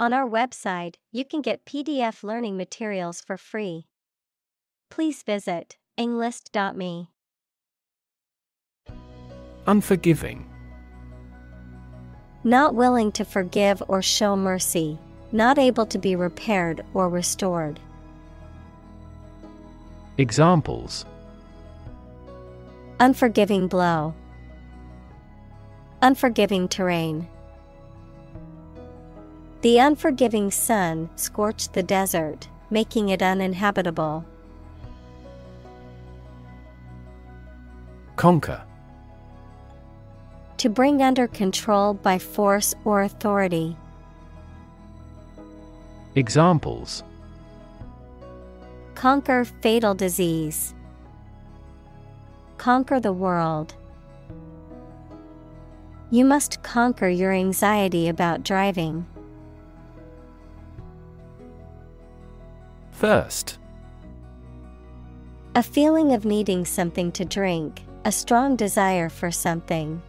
On our website, you can get PDF learning materials for free. Please visit englist.me. Unforgiving. Not willing to forgive or show mercy, not able to be repaired or restored. Examples: Unforgiving blow. Unforgiving terrain. The unforgiving sun scorched the desert, making it uninhabitable. Conquer. To bring under control by force or authority. Examples: Conquer fatal disease. Conquer the world. You must conquer your anxiety about driving. Thirst. A feeling of needing something to drink, a strong desire for something.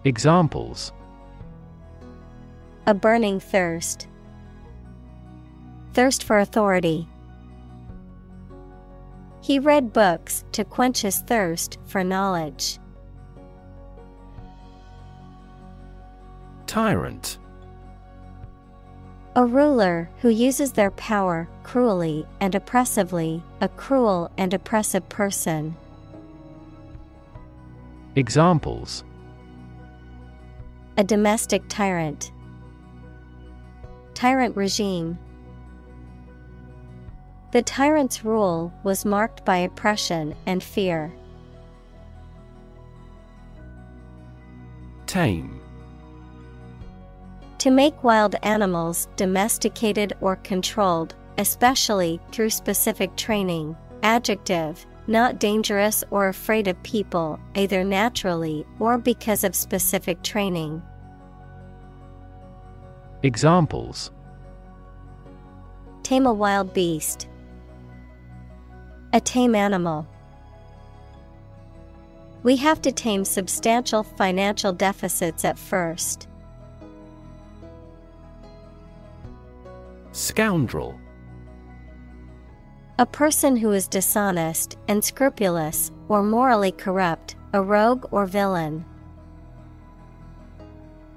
Examples: A burning thirst. Thirst for authority. He read books to quench his thirst for knowledge. Tyrant. A ruler who uses their power cruelly and oppressively, a cruel and oppressive person. Examples: A domestic tyrant. Tyrant regime. The tyrant's rule was marked by oppression and fear. Tame. To make wild animals domesticated or controlled, especially through specific training. Adjective, not dangerous or afraid of people, either naturally or because of specific training. Examples: Tame a wild beast. A tame animal. We have to tame substantial financial deficits at first. Scoundrel. A person who is dishonest, unscrupulous, or morally corrupt, a rogue or villain.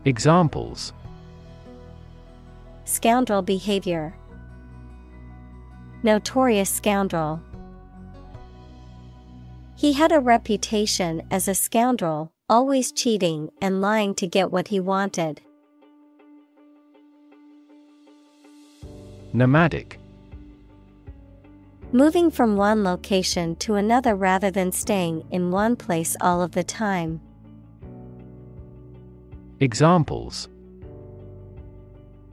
Examples: Scoundrel behavior. Notorious scoundrel. He had a reputation as a scoundrel, always cheating and lying to get what he wanted. Nomadic. Moving from one location to another rather than staying in one place all of the time. Examples: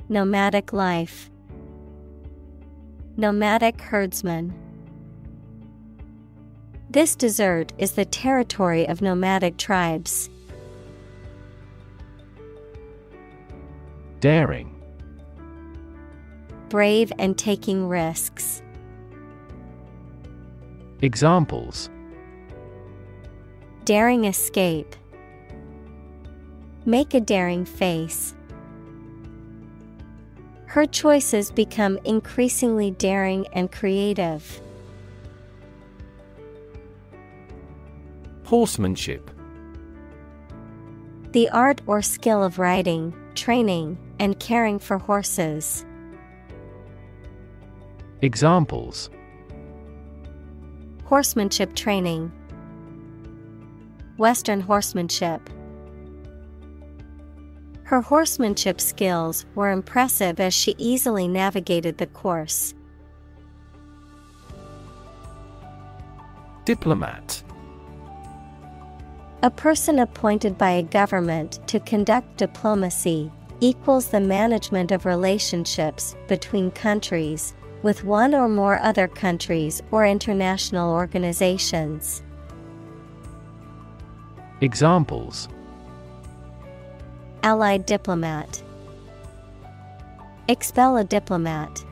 Nomadic life. Nomadic herdsman. This desert is the territory of nomadic tribes. Daring. Brave and taking risks. Examples: Daring escape. Make a daring face. Her choices become increasingly daring and creative. Horsemanship. The art or skill of riding, training, and caring for horses. Examples: Horsemanship training. Western horsemanship. Her horsemanship skills were impressive as she easily navigated the course. Diplomat. A person appointed by a government to conduct diplomacy, equals the management of relationships between countries, with one or more other countries or international organizations. Examples: Allied diplomat. Expel a diplomat.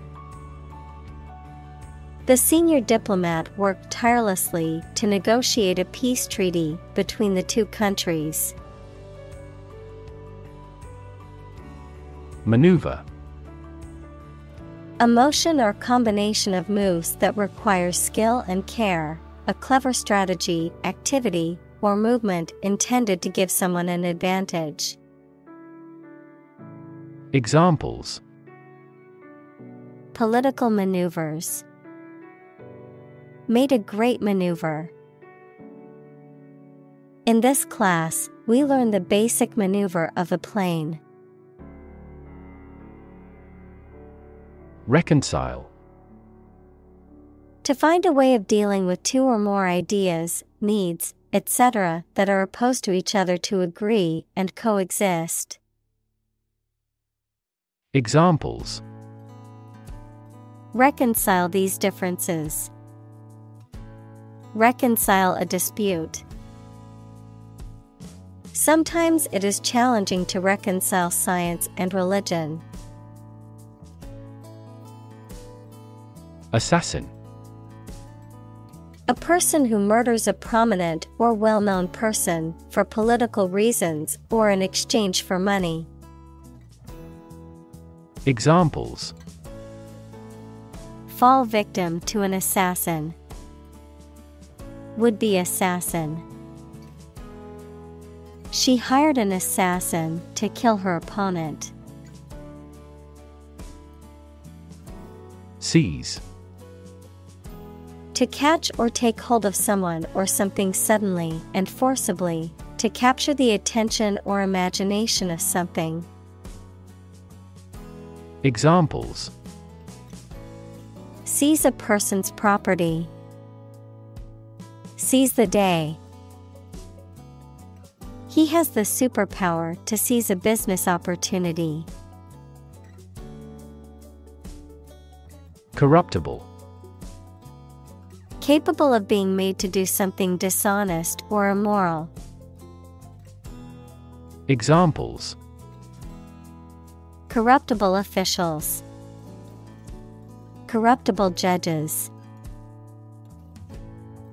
The senior diplomat worked tirelessly to negotiate a peace treaty between the two countries. Maneuver. A motion or combination of moves that requires skill and care, a clever strategy, activity, or movement intended to give someone an advantage. Examples: Political maneuvers. Made a great maneuver. In this class, we learn the basic maneuver of a plane. Reconcile. To find a way of dealing with two or more ideas, needs, etc. that are opposed to each other to agree and coexist. Examples: Reconcile these differences. Reconcile a dispute. Sometimes it is challenging to reconcile science and religion. Assassin. A person who murders a prominent or well-known person for political reasons or in exchange for money. Examples: Fall victim to an assassin. Would-be assassin. She hired an assassin to kill her opponent. Seize. To catch or take hold of someone or something suddenly and forcibly, to capture the attention or imagination of something. Examples: Seize a person's property. Seize the day. He has the superpower to seize a business opportunity. Corruptible. Capable of being made to do something dishonest or immoral. Examples: Corruptible officials. Corruptible judges.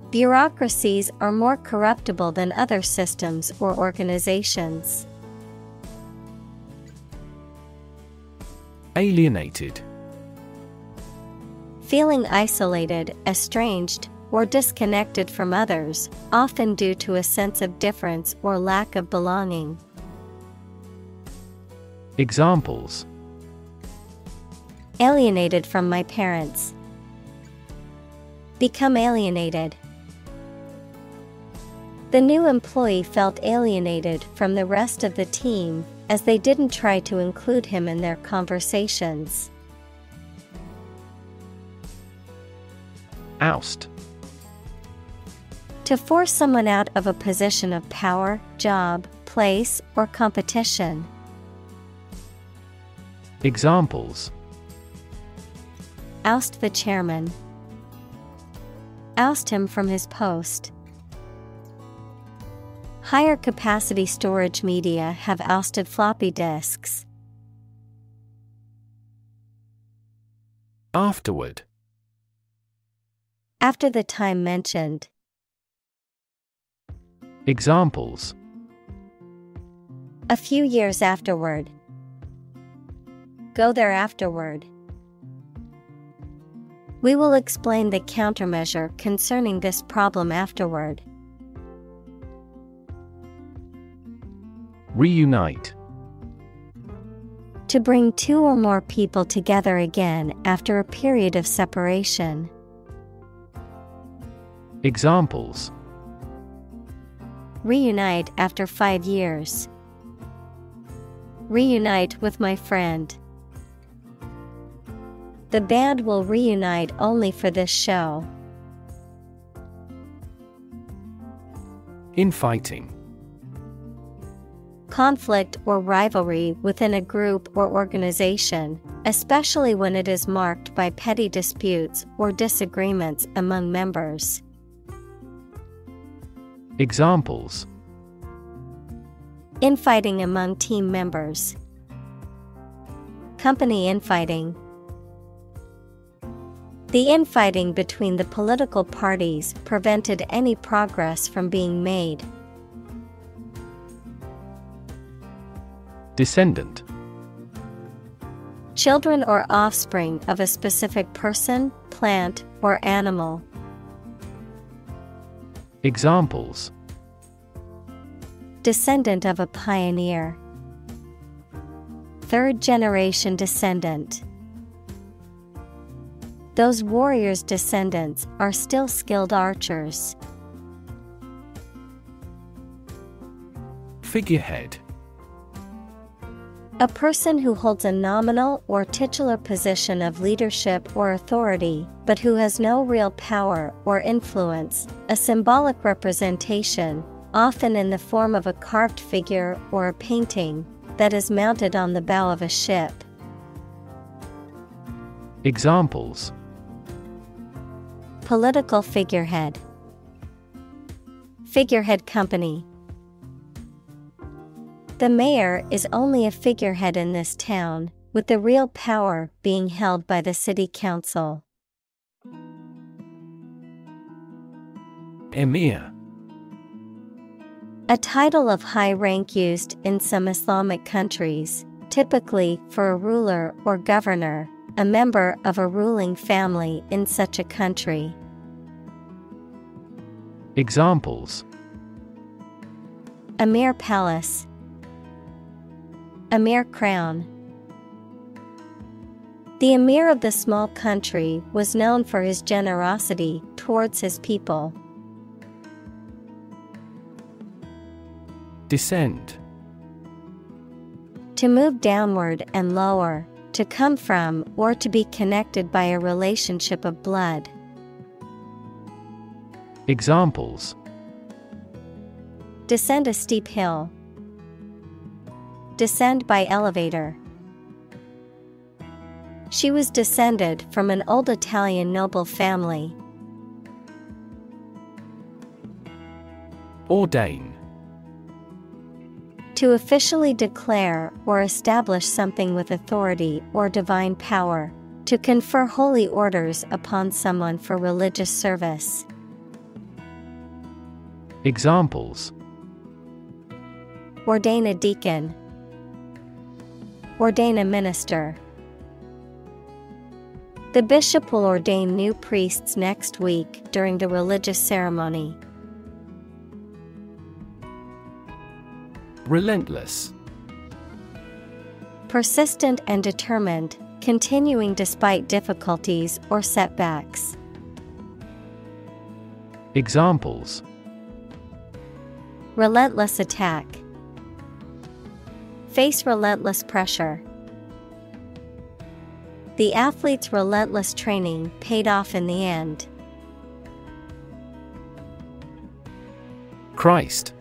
Bureaucracies are more corruptible than other systems or organizations. Alienated. Feeling isolated, estranged, or disconnected from others, often due to a sense of difference or lack of belonging. Examples: Alienated from my parents. Become alienated. The new employee felt alienated from the rest of the team as they didn't try to include him in their conversations. Oust. To force someone out of a position of power, job, place, or competition. Examples: Oust the chairman. Oust him from his post. Higher capacity storage media have ousted floppy disks. Afterward. After the time mentioned. Examples: A few years afterward. Go there afterward. We will explain the countermeasure concerning this problem afterward. Reunite. To bring two or more people together again after a period of separation. Examples: Reunite after 5 years. Reunite with my friend. The band will reunite only for this show. Infighting. Conflict or rivalry within a group or organization, especially when it is marked by petty disputes or disagreements among members. Examples: Infighting among team members. Company infighting. The infighting between the political parties prevented any progress from being made. Descendant. Children or offspring of a specific person, plant, or animal. Examples: Descendant of a pioneer. Third-generation descendant. Those warriors' descendants are still skilled archers. Figurehead. A person who holds a nominal or titular position of leadership or authority, but who has no real power or influence, a symbolic representation, often in the form of a carved figure or a painting, that is mounted on the bow of a ship. Examples: Political figurehead. Figurehead company. The mayor is only a figurehead in this town, with the real power being held by the city council. Emir. A title of high rank used in some Islamic countries, typically for a ruler or governor, a member of a ruling family in such a country. Examples: Emir palace. Emir crown. The emir of the small country was known for his generosity towards his people. Descend. To move downward and lower, to come from or to be connected by a relationship of blood. Examples: Descend a steep hill. Descend by elevator. She was descended from an old Italian noble family. Ordain. To officially declare or establish something with authority or divine power, to confer holy orders upon someone for religious service. Examples: Ordain a deacon. Ordain a minister. The bishop will ordain new priests next week during the religious ceremony. Relentless. Persistent and determined, continuing despite difficulties or setbacks. Examples: Relentless attack. Face relentless pressure. The athlete's relentless training paid off in the end. Christ.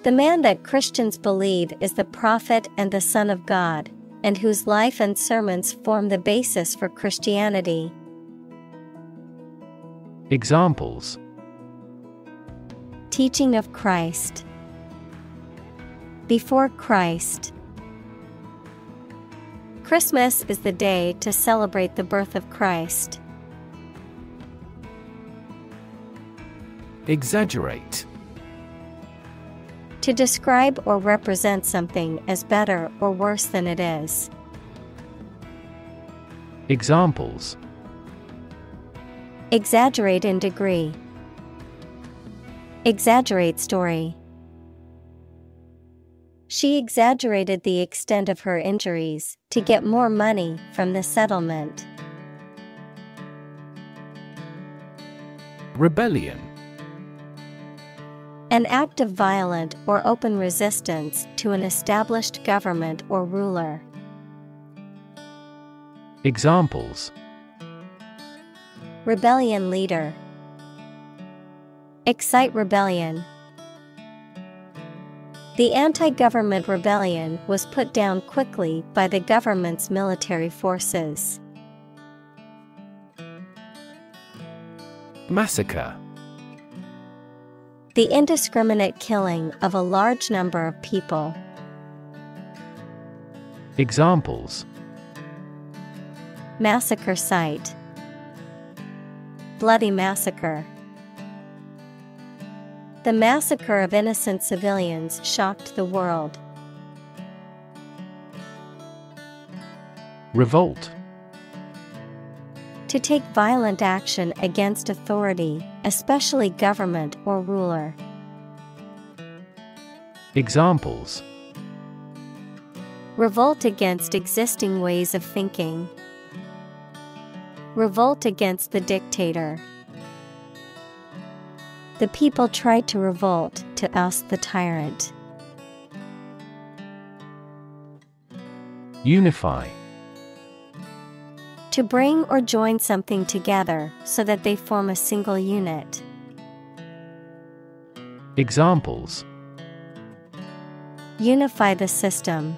The man that Christians believe is the prophet and the Son of God, and whose life and sermons form the basis for Christianity. Examples: Teaching of Christ. Before Christ. Christmas is the day to celebrate the birth of Christ. Exaggerate. To describe or represent something as better or worse than it is. Examples: Exaggerate in degree. Exaggerate story. She exaggerated the extent of her injuries to get more money from the settlement. Rebellion. An act of violent or open resistance to an established government or ruler. Examples: Rebellion leader. Excite rebellion. The anti-government rebellion was put down quickly by the government's military forces. Massacre. The indiscriminate killing of a large number of people. Examples: Massacre site. Bloody massacre. The massacre of innocent civilians shocked the world. Revolt. To take violent action against authority, especially government or ruler. Examples: Revolt against existing ways of thinking. Revolt against the dictator. The people tried to revolt to oust the tyrant. Unify. To bring or join something together so that they form a single unit. Examples: Unify the system.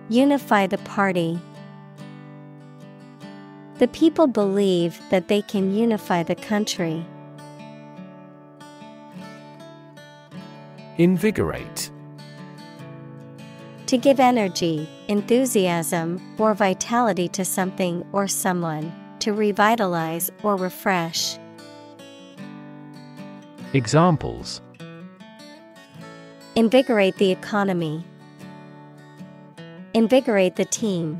Unify the party. The people believe that they can unify the country. Invigorate. To give energy, enthusiasm, or vitality to something or someone, to revitalize or refresh. Examples: Invigorate the economy. Invigorate the team.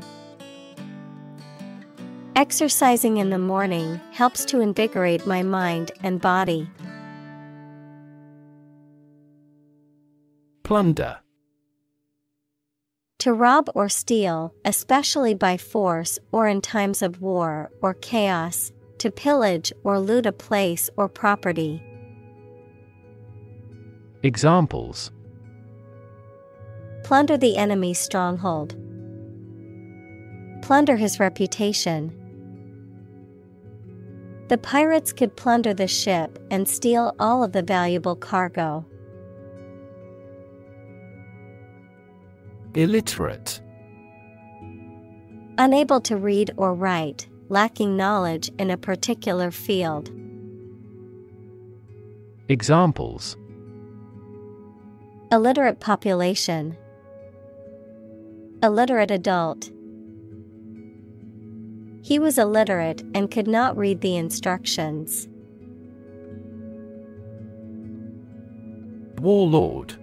Exercising in the morning helps to invigorate my mind and body. Plunder. To rob or steal, especially by force or in times of war or chaos, to pillage or loot a place or property. Examples: Plunder the enemy's stronghold. Plunder his reputation. The pirates could plunder the ship and steal all of the valuable cargo. Illiterate. Unable to read or write, lacking knowledge in a particular field. Examples: Illiterate population. Illiterate adult. He was illiterate and could not read the instructions. Warlord.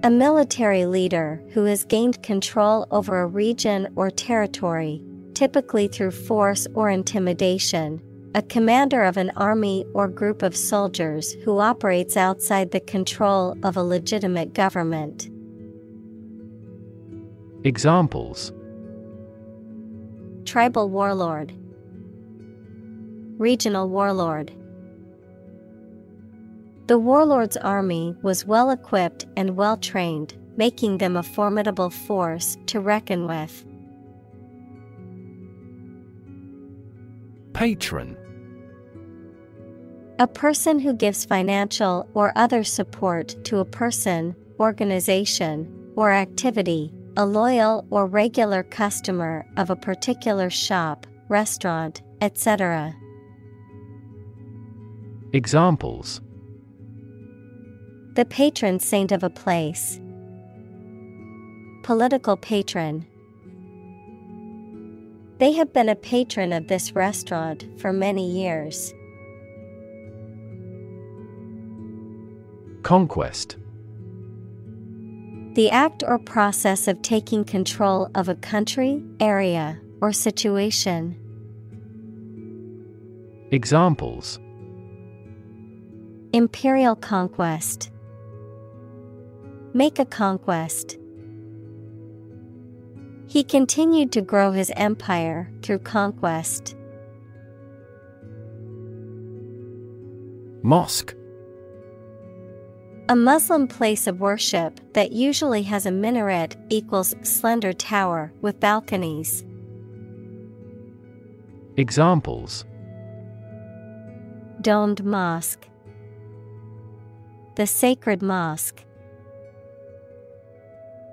A military leader who has gained control over a region or territory, typically through force or intimidation. A commander of an army or group of soldiers who operates outside the control of a legitimate government. Examples: Tribal warlord. Regional warlord. The warlord's army was well equipped and well trained, making them a formidable force to reckon with. Patron. A person who gives financial or other support to a person, organization, or activity, a loyal or regular customer of a particular shop, restaurant, etc. Examples: The patron saint of a place. Political patron. They have been a patron of this restaurant for many years. Conquest. The act or process of taking control of a country, area, or situation. Examples: Imperial conquest. Make a conquest. He continued to grow his empire through conquest. Mosque. A Muslim place of worship that usually has a minaret equals slender tower with balconies. Examples: Domed mosque. The sacred mosque.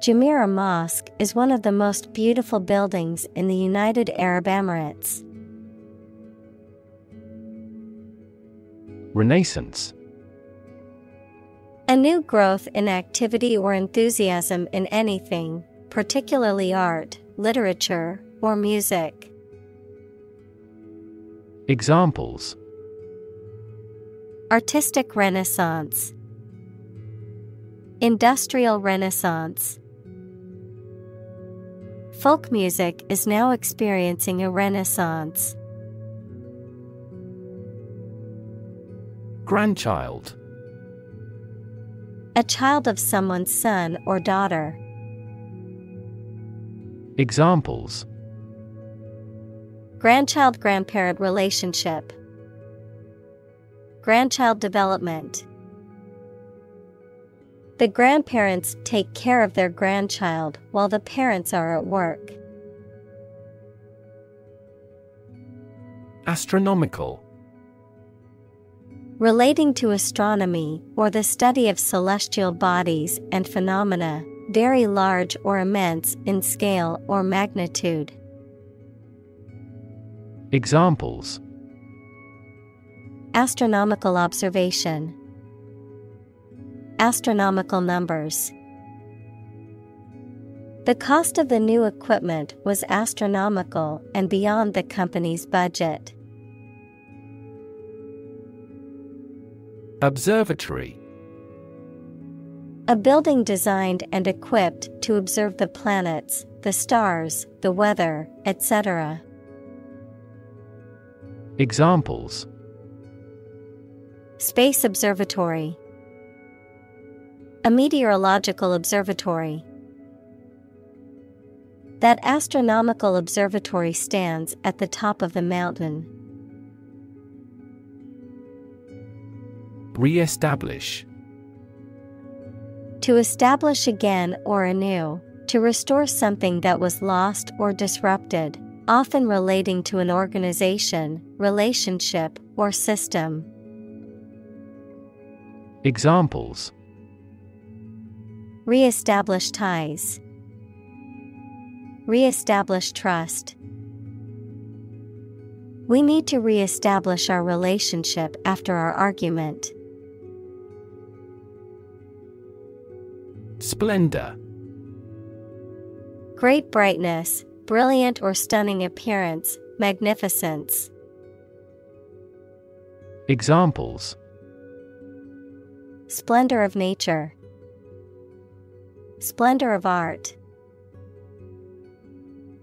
Jumeirah Mosque is one of the most beautiful buildings in the United Arab Emirates. Renaissance. A new growth in activity or enthusiasm in anything, particularly art, literature, or music. Examples: Artistic Renaissance. Industrial Renaissance. Folk music is now experiencing a renaissance. Grandchild. A child of someone's son or daughter. Examples: Grandchild-grandparent relationship. Grandchild development. The grandparents take care of their grandchild while the parents are at work. Astronomical. Relating to astronomy or the study of celestial bodies and phenomena, very large or immense in scale or magnitude. Examples: Astronomical observation. Astronomical numbers. The cost of the new equipment was astronomical and beyond the company's budget. Observatory. A building designed and equipped to observe the planets, the stars, the weather, etc. Examples: Space observatory. A meteorological observatory. That astronomical observatory stands at the top of the mountain. Re-establish. To establish again or anew, to restore something that was lost or disrupted, often relating to an organization, relationship, or system. Examples: Re-establish ties. Re-establish trust. We need to re-establish our relationship after our argument. Splendor. Great brightness, brilliant or stunning appearance, magnificence. Examples: Splendor of nature. Splendor of art.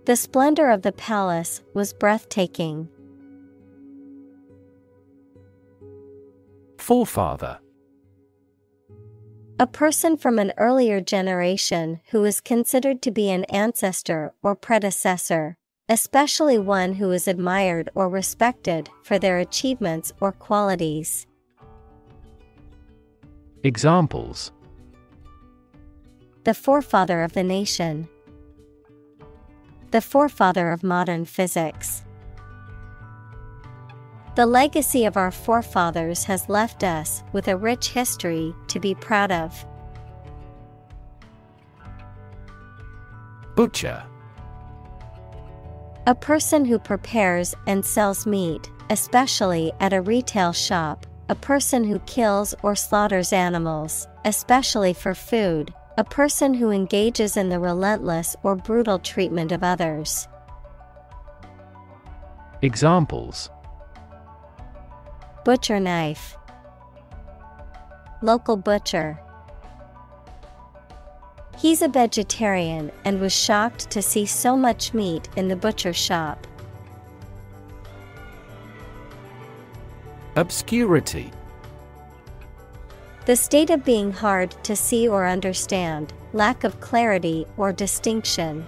The splendor of the palace was breathtaking. Forefather. A person from an earlier generation who is considered to be an ancestor or predecessor, especially one who is admired or respected for their achievements or qualities. Examples: The forefather of the nation. The forefather of modern physics. The legacy of our forefathers has left us with a rich history to be proud of. Butcher. A person who prepares and sells meat, especially at a retail shop. A person who kills or slaughters animals, especially for food. A person who engages in the relentless or brutal treatment of others. Examples: Butcher knife. Local butcher. He's a vegetarian and was shocked to see so much meat in the butcher shop. Obscurity. The state of being hard to see or understand, lack of clarity or distinction.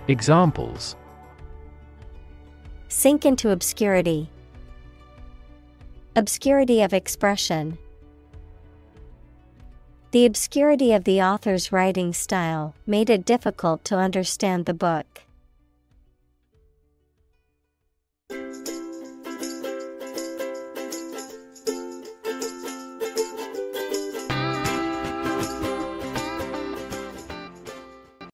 Examples: Sink into obscurity. Obscurity of expression. The obscurity of the author's writing style made it difficult to understand the book.